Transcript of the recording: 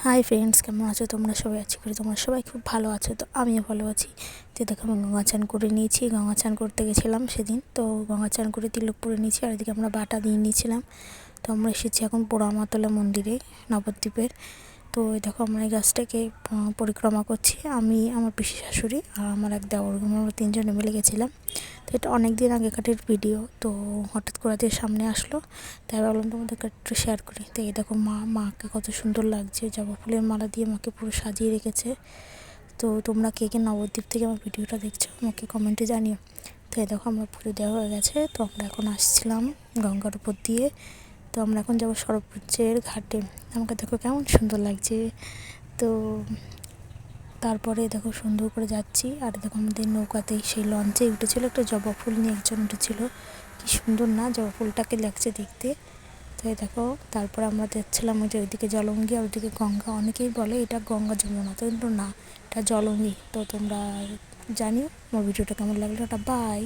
Hi friends, কেমন আছো তোমরা সবাই? আছি করি তোমরা সবাই খুব ভালো আছো। তো আমিও ভালো আছি। তো দেখো আমি গঙ্গা চান করে নিয়েছি। গঙ্গা চান করতে গেছিলাম সেদিন, তো গঙ্গা চান করে তিলক পরে নিয়েছি। আর এদিকে আমরা বাটা দিয়ে নিয়েছিলাম। তো আমরা এসেছি এখন পোড়ামাতলা মন্দিরে, নবদ্বীপের। তো দেখো আমরা এই গাছটাকে পরিক্রমা করছি। আমি, আমার পিসি শাশুড়ি আর আমার এক দেওর, আমরা তিনজনে মিলে গেছিলাম। তো এটা অনেক দিন আগেকার ভিডিও। তো হঠাৎ করে দিয়ে সামনে আসলো, তাই ভাবলাম তোমাদেরকে একটু শেয়ার করি। তো এই দেখো মাকে কত সুন্দর লাগছে, জবা ফুলের মালা দিয়ে মাকে পুরো সাজিয়ে রেখেছে। তো তোমরা কে কে নবদ্বীপ থেকে আমার ভিডিওটা দেখছো আমাকে কমেন্টে জানিও। তো এই দেখো আমরা পুজো দেওয়া হয়ে গেছে। তো আমরা এখন আসছিলাম গঙ্গার উপর দিয়ে। তো আমরা এখন যাবো সরোবরের ঘাটে। আমাকে দেখো কেমন সুন্দর লাগছে। তো তারপরে দেখো সুন্দর করে যাচ্ছি। আর দেখো আমাদের নৌকাতেই সেই লঞ্চে উঠেছিল একটা জবা ফুল নিয়ে একজন উঠেছিল। কি সুন্দর না জবা ফুলটাকে লাগছে দেখতে। তো এই দেখো তারপরে আমরা যাচ্ছিলাম ওই যে ওইদিকে জলঙ্গি আর ওইদিকে গঙ্গা। অনেকেই বলে এটা গঙ্গা যমুনা, তো কিন্তু না, এটা জলঙ্গি। তো তোমরা জানিও আমার ভিডিওটা কেমন লাগলো। ওটা বাই।